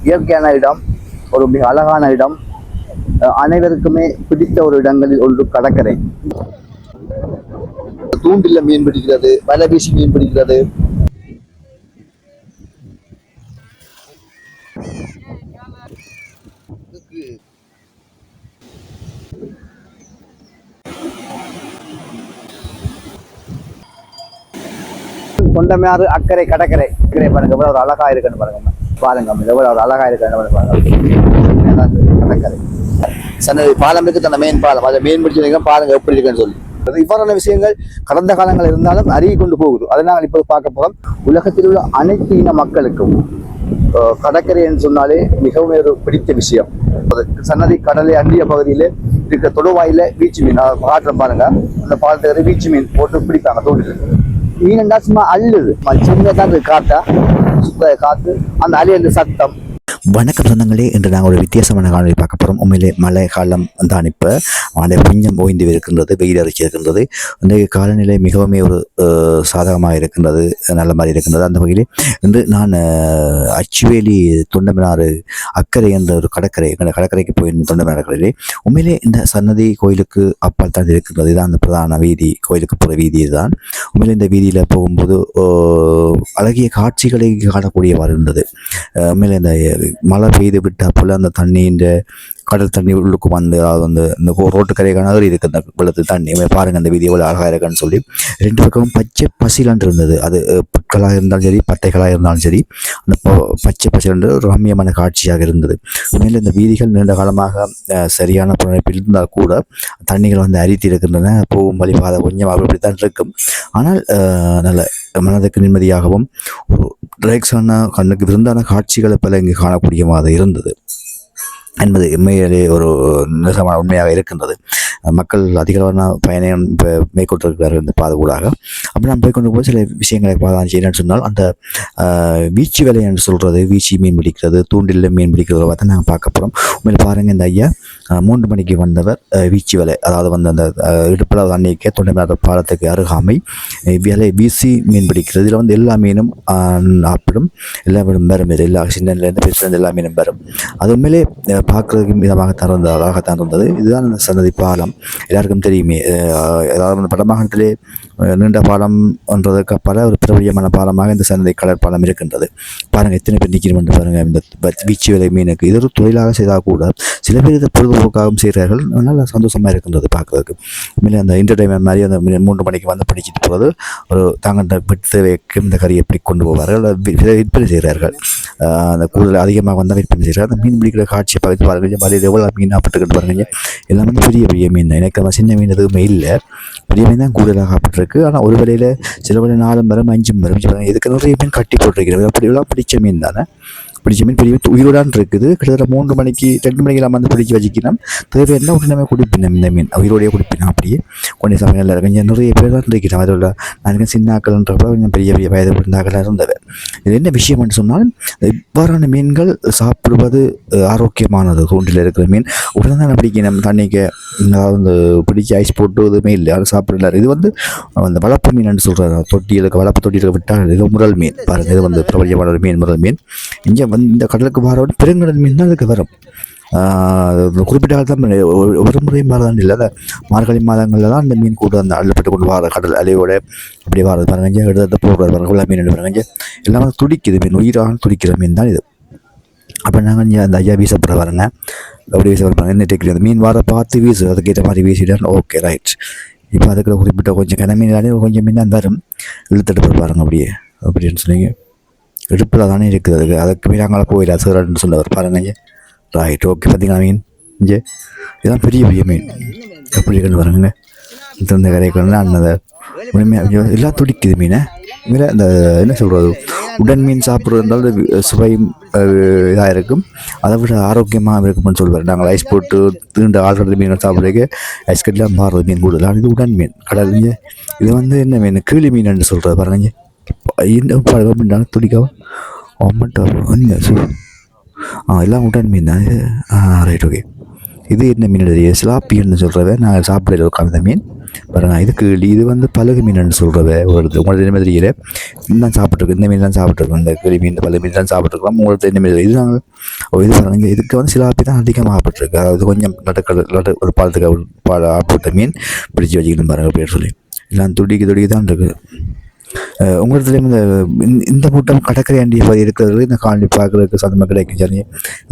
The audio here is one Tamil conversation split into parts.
இயற்கையான இடம், ஒரு மிக அழகான இடம், அனைவருக்குமே பிடித்த ஒரு இடங்களில் ஒன்று கடற்கரை. தூண்டில மீன் பிடிக்கிறது, வலை வீசி மீன் பிடிக்கிறது, கொண்டமையாறு அக்கறை கடற்கரை பாருங்க, எவ்வளவு ஒரு அழகா இருக்குன்னு பாருங்க. பாருங்க எவ்வளவு ஒரு அழகா இருக்குன்னு பாருங்க. கடற்கரை சன்னதி பாலம் இருக்கு, தன்னை மெயின் பாலம், அதை மீன் பிடிச்சிருக்கீங்க பாருங்க எப்படி இருக்குன்னு சொல்லி. இவ்வாறான விஷயங்கள் கடந்த காலங்கள் இருந்தாலும் அருகி கொண்டு போகுது. அதை நாங்கள் இப்போது பார்க்க போறோம். உலகத்தில் உள்ள அனைத்து இன மக்களுக்கும் கடற்கரை என்று சொன்னாலே மிகவும் ஒரு பிடித்த விஷயம். சன்னதி கடலை அண்டிய பகுதியில இருக்க தொடுவாயில வீச்சு மீன் காட்டுறோம் பாருங்க. அந்த பாலத்துக்கு வீச்சு மீன் போட்டு பிடிப்பாங்க தோண்டிட்டு. மீன் என்றா சும்மா அள்ளுது, சின்னதான் காத்தா காத்து அந்த அலைய சத்தம். வணக்கம் சொந்தங்களே, இன்று நாங்கள் ஒரு வித்தியாசமான காணொலி பார்க்க போகிறோம். உண்மையிலே மழை காலம் தான் இப்போ மழை கொஞ்சம் ஓய்ந்து இருக்கின்றது, வெயில் அரைச்சி இருக்கின்றது. இன்றைய காலநிலை மிகவும் ஒரு சாதகமாக இருக்கின்றது, நல்ல மாதிரி இருக்கின்றது. அந்த வகையில் இன்று நான் அச்சுவேலி தொண்டமினாறு அக்கறை என்ற ஒரு கடற்கரைக்கு போயிருந்த தொண்டமினாறு கடற்கரை. உண்மையிலே இந்த சன்னதி கோயிலுக்கு அப்பால் தான் இருக்கின்றது. இதுதான் அந்த பிரதான வீதி, கோயிலுக்கு போகிற வீதி தான். உண்மையிலே இந்த வீதியில் போகும்போது அழகிய காட்சிகளை காணக்கூடியவாறு இருந்தது. உண்மையிலே இந்த மழை பெய்து விட்டால் போல் அந்த தண்ணி, இந்த கடல் தண்ணி உள்ளுக்கு வந்து அந்த ரோட்டு கரைக்கான இருக்குது அந்த வெள்ளத்து தண்ணி. பாருங்கள் அந்த வீதி எவ்வளோ அழகாக இருக்குன்னு சொல்லி. ரெண்டு பக்கமும் பச்சை பசிலன்று இருந்தது. அது புட்களாக இருந்தாலும் சரி, பட்டைகளாக இருந்தாலும் சரி, அந்த பச்சை பசிலன்று ஒரு ரம்மியமான காட்சியாக இருந்தது. மேலும் இந்த வீதிகள் நீண்ட காலமாக சரியான புனரமைப்பில் இருந்தால் கூட தண்ணிகள் வந்து அரித்து இருக்கின்றன. போகும் வழி பாதை கொஞ்சம் அப்படித்தான் இருக்கும். ஆனால் நல்ல மனதுக்கு நிம்மதியாகவும் ஒரு ரிலாக்ஸான கண்ணுக்கு விருந்தான காட்சிகளை பல இங்கு காணக்கூடியமாக இருந்தது என்பது உண்மையிலே ஒரு நிஜமான உண்மையாக இருக்கின்றது. மக்கள் அதிகளவான பயணம் மேற்கொண்டிருக்கிறார்கள் இந்த பாதை ஊடாக. அப்படி நான் போய்கொண்டு போய் சில விஷயங்களை பாதான் செய்யணும்னு சொன்னால், அந்த வீச்சு வேலை என்று சொல்கிறது, வீச்சு மீன் பிடிக்கிறது, தூண்டில் மீன் பிடிக்கிறத பார்த்தா நாங்கள் பார்க்க போகிறோம். உண்மையில் பாருங்கள், இந்த ஐயா 3 மணிக்கு வந்தவர் வீச்சு வேலை, அதாவது வந்து அந்த இடுப்பில் தண்ணிக்கு தொண்டை பாலத்துக்கு அருகாமை வேலை வீசி மீன் பிடிக்கிறது. இதில் வந்து எல்லா மீனும் ஆப்பிடும், எல்லா மீனும் வரும், எல்லா சின்னலேருந்து பெருசுலேருந்து எல்லா மீனும் வரும். அது உண்மையிலே பார்க்குறதுக்கு விதமாகத்தான் இருந்தது, அழகாகத்தான் இருந்தது. இதுதான் அந்த சன்னதி பாலம், எல்லாருக்கும் தெரியுமே. அதாவது வடமாகாணத்திலே நீண்ட பாலம் என்றதுக்கு பல ஒரு பிரபலியமான பாலமாக இந்த சன்னதி கடல் பாலம் இருக்கின்றது. பாருங்கள் எத்தனை பேர் நிற்கணும் என்று பாருங்கள். இந்த வீச்சு வேலை மீனுக்கு இது ஒரு தொழிலாக செய்தால் கூட சில பேர் இதை பொழுதுபோக்காகவும் செய்கிறார்கள். நல்லா சந்தோஷமாக இருக்கின்றது பார்க்குறதுக்கு. உண்மையிலே அந்த என்டர்டைன்மெண்ட் மாதிரி அந்த 3 மணிக்கு வந்து பிடிச்சிட்டு போகிறது, ஒரு தாங்க விட்டு வைக்கும் இந்த கறியை எப்படி கொண்டு போவார்கள், விற்பனை செய்கிறார்கள். அந்த கூடுதல் அதிகமாக வந்தால் விற்பனை செய்கிறார்கள். அந்த மீன் பிடிக்கிற காட்சியை பார்த்து பாருங்கள், அது எவ்வளோ மீன் ஆப்பட்டுக்கிட்டு பாருங்க. எல்லாம் வந்து பெரிய பெரிய மீன். எனக்கு நம்ம சின்ன மீன் எதுவுமே இல்லை, பெரிய மீன் தான் கூடுதலாக ஆப்பட்டுருக்கு. ஆனால் ஒரு வேளையில் சில வேலை 4 வரும் 5 வரும். இதுக்கு நிறைய மீன் கட்டி போட்டிருக்கிறது. அப்படிலாம் பிடிச்ச மீன் தானே, பிடிச்ச மீன் பெரிய உயிரோடான் இருக்குது. கிட்டத்தட்ட 3 மணிக்கு 2 மணிக்கு நம்ம வந்து பிடிச்சி வச்சுக்கணும். தேவை என்ன உடனே குடிப்பினோம், இந்த மீன் உயிரோடையே குடிப்பினோம். அப்படியே கொஞ்சம் சமையல் கொஞ்சம் நிறைய பேர் தான் இருக்கிறோம். அதில் நான் சின்னாக்கள்ன்றப்ப கொஞ்சம் பெரிய பெரிய வயது இருந்தாக்களாக இருந்தது. இது என்ன விஷயம் என்று சொன்னால், இவ்வாறான மீன்கள் சாப்பிடுவது ஆரோக்கியமானது. தூண்டில் இருக்கிற மீன் உடனே தான் பிடிக்கணும். தண்ணிக்கு வந்து பிடிச்சி ஐஸ் போட்டு எதுவுமே இல்லை, அது சாப்பிடல. இது வந்து அந்த வளர்ப்பு மீன் சொல்கிறாங்க. தொட்டிகளுக்கு வளர்ப்பு தொட்டிகளுக்கு விட்டால் இது முரல் மீன் பாருங்கள். இது வந்து பிரபலியமான ஒரு மீன், முரல் மீன். இங்கே வந்து இந்த கடலுக்கு வர பெருங்கடல் மீன் தான் அதுக்கு வரும். குறிப்பிட்ட காலத்தில் ஒரு முறையும் வரதான் இல்லை, அந்த மார்கழி மாதங்களில் தான் அந்த மீன் கூட அந்த அள்ளப்பட்டு கொண்டு வர கடல் அலையோட அப்படி வர்றது பாருங்க. எடுத்து போடுறது பாருங்க, மீன் பாருங்க, எல்லாமே துடிக்குது மீன், உயிராக துடிக்கிற மீன் தான் இது. அப்போ நாங்கள் இங்கே அந்த ஐயா வீசப்படுற வரங்க, அப்படி வீசப்படுறாங்க. என்ன டெக்னிக், அந்த மீன் வர பார்த்து வீசு, அதுக்கேற்ற மாதிரி வீசிட்டான். Okay right. இப்போ அதுக்குள்ள குறிப்பிட்ட கொஞ்சம் கடை மீனாலே கொஞ்சம் மீன் தான் வரும், இழுத்துட்டு பாருங்க அப்படியே அப்படின்னு சொன்னீங்க. இடுப்பில் தானே இருக்குது, அதுக்கு மீனாங்கள போயிடா சார்ன்னு சொல்லுவார் பாருங்க. Right, okay. பார்த்தீங்களா மீன் இங்கே இதெல்லாம் பெரிய பெரிய மீன் எப்படி இருக்குன்னு பாருங்க. இந்த கரைக்கு அந்த உண்மையாக எல்லாம் துடிக்குது மீனை. இதில் அந்த என்ன சொல்கிறது, உடன் மீன் சாப்பிட்றதுனால சுவையும் இதாக இருக்கும், அதை விட ஆரோக்கியமாக இருக்கும்னு சொல்லுவார். நாங்கள் ஐஸ் போட்டு தீண்ட ஆடுறது மீன் சாப்பிட்றதுக்கு ஐஸ் கட்டிலாம் மாறுறது மீன் கூடுதல். இது உடன் மீன் கடல். இது வந்து என்ன மீன், கீழி மீன் சொல்கிறது பாருங்க. இந்த துடிக்காவா எல்லாம் உடன் மீன் தான். Right, okay. இது என்ன மீன், சிலாப்பின்னு சொல்கிறத நாங்கள் சாப்பிட உட்காந்த மீன். பாருங்க இது கீழ் இது வந்து பழகு மீன் சொல்கிறது ஒரு உங்களுக்கு என்ன தெரியல இன்னும் சாப்பிட்ருக்கோம் இந்த மீன் தான் சாப்பிட்ருக்கோம் இந்த கிளி மீன் பழகு மீன் தான் சாப்பிட்ருக்கோம் உங்களுக்கு என்ன இது நாங்கள் இது பாருங்க இதுக்கு வந்து சிலாப்பி தான் அதிகமாக சாப்பிட்ருக்கு அதாவது கொஞ்சம் நட்டு ஒரு பாலத்துக்கு ஆப்பிட்ட மீன் பிடிச்சி வச்சுக்கணும் பாருங்க அப்படின்னு சொல்லி எல்லாம் துடிக்கு தான் இருக்குது உங்களுக்கு இந்த கூட்டம் கடற்கரை அண்டிய பகுதி இருக்கிறது இந்த காணொலி பார்க்குறதுக்கு சொந்தமாக கிடைக்கும் சரி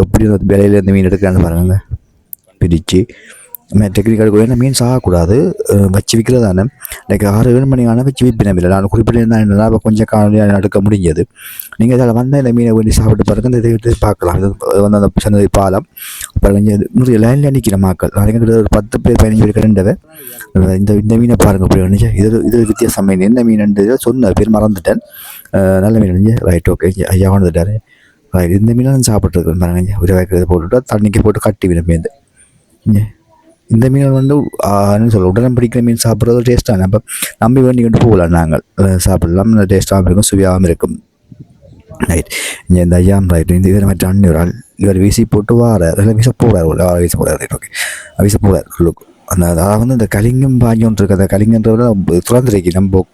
எப்படி விலையில இந்த மீன் எடுக்கிறான்னு பாருங்க பிரித்து டெக்னிக்கல் கூட மீன் சாகக்கூடாது வச்சு விற்கிறது தானே லைக் 6-7 மணி ஆனால் வச்சு விற்பினம் இல்லை நான் குறிப்பிட்டிருந்தேன் என்னன்னா இப்போ கொஞ்சம் காணொலியாக நடக்க முடிஞ்சது நீங்கள் இதில் வந்தால் இந்த மீனை வேண்டி சாப்பிட்டு பாருங்க இந்த இதை பார்க்கலாம் இது வந்து அந்த சந்ததி பாலம் பாருங்க நிறைய லைனில் நிற்கிற மக்கள் நாளைக்கு ஒரு 10 பேர் 15 பேர் கிடந்தவை இந்த மீனை பாருங்க அப்படி நினச்சா இது வித்தியாசம் மீன் என்ன மீன் சொன்ன பேர் மறந்துட்டேன் நல்ல மீன் நினைஞ்சு ரைட் ஓகே ஐயா வந்துட்டாரு ரைட் இந்த மீனை நான் சாப்பிட்ருக்கேன் பாருங்க ஒரு வைக்கிறது போட்டுவிட்டா தண்ணிக்கு போட்டு கட்டி விட மீன் இந்த மீன் வந்து என்ன சொல்ல உடனே பிடிக்கிற மீன் சாப்பிட்றது டேஸ்ட்டாக அப்போ நம்பி வேண்டி கொண்டு போகலாம் நாங்கள் சாப்பிடலாம் டேஸ்ட்டாகவும் இருக்கும் சுவையாகவும் இருக்கும் ரைட் இந்த ஐயாம் ரைட் இந்த இதில் மற்ற அண்ணி ஒரு ஆள் இவர் வீசி போட்டு வாரார் வீச போகிறார் வீச போகிறார் ரைட் ஓகே வீச போகிறார் லுக் அதாவது வந்து இந்த கலிங்கம் பாஞ்சோன்று இருக்குது அந்த கலிங்கன்றத துறந்துருக்கு நம்ம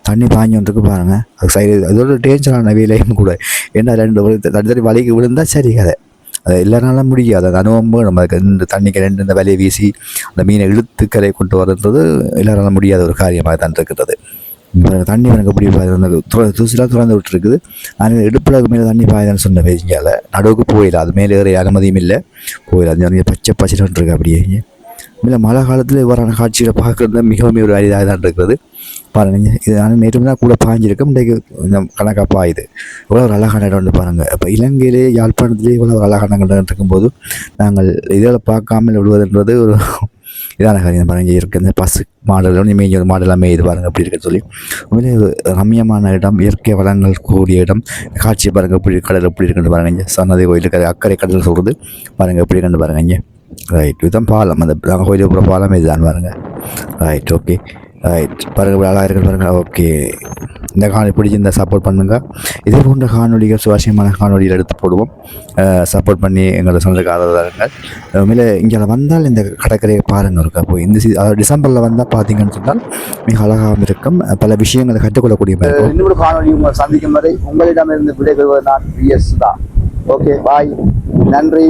தண்ணி பாஞ்சோன்றுக்கு பாருங்கள் அது சைடு அதோட டேஞ்சரான வேலையும் கூட ஏன்னா 2 வலிக்கு விழுந்தால் சரி கதை அது எல்லாராலும் முடியாது அந்த அனுபவம் நம்ம இந்த தண்ணிக்கு இந்த வலையை வீசி அந்த மீனை இழுத்து கரை கொண்டு வரன்றது எல்லாராலும் முடியாத ஒரு காரியமாக தான் இருக்கிறது தண்ணி எனக்கு எப்படி தூசிலாம் திறந்து விட்டுருக்குது ஆனால் இடுப்பில் மேலே தண்ணி பாயுதான்னு சொன்ன பேசிங்கால நடுவுக்கு போயிடல அது மேலே ஏற அனுமதியும் இல்லை போயிடல அது பச்சை பச்சைன்னு இருக்கு அப்படியே இல்லை மழை காலத்தில் இவ்வாறான காட்சிகளை பார்க்குறது மிகவும் ஒரு அரிதாக தான் இருக்கிறது பாருங்க இது ஆனால் நேற்று தான் கூட பாய்ஞ்சிருக்கும் இன்றைக்கு கொஞ்சம் கணக்காக பாயுது இவ்வளோ ஒரு அழகான இடம் வந்து பாருங்கள் இப்போ இலங்கையிலே யாழ்ப்பாணத்திலே இவ்வளோ ஒரு அழகான இடம் இருக்கும்போது நாங்கள் இதில் பார்க்காமல் விடுவதுன்றது ஒரு இதான காரியம் பாருங்க இருக்குது இந்த பசு மாடலும் மேய்ஞ்சி ஒரு மாடலாக மேய்து பாருங்கள் அப்படி இருக்குன்னு சொல்லி உண்மையிலே ரம்யமான இடம் இயற்கை வளங்கள் கூடிய இடம் காட்சி பாருங்கள் எப்படி கடல் எப்படி இருக்குன்னு பாருங்க சன்னதி கோயிலுக்கு அக்கறை கடல் சொல்கிறது பாருங்கள் எப்படி இருக்குன்னு பாருங்க இங்கே ரைட் இதுதான் பாலம் அந்த நாங்கள் கோயிலுக்கு போகிற பாலம் இதுதான் பாருங்கள் ரைட் ஓகே ரைட் பாருங்கள் அழகாக இருக்குது பாருங்கள் ஓகே இந்த காணொலி பிடிச்சிருந்தா சப்போர்ட் பண்ணுங்கள் இதே போன்ற காணொலிகள் சுவாரஸ்யமான காணொலிகள் எடுத்து போடுவோம் சப்போர்ட் பண்ணி எங்களை சொந்தக்கு ஆதரவாருங்கள் உண்மையிலே இங்கே வந்தால் இந்த கடற்கரையை பாருங்கள் இருக்கா போய் இந்த அதாவது டிசம்பரில் வந்தால் பார்த்தீங்கன்னு சொன்னால் மிக அழகாகவும் இருக்கும் பல விஷயங்களை கற்றுக்கொள்ளக்கூடிய மாதிரி இருக்கும் இன்னொரு காணொலி உங்களை சந்திக்கும் வரை உங்களிடமிருந்து விடைபெறுவது நான் VS தான் ஓகே பாய் நன்றி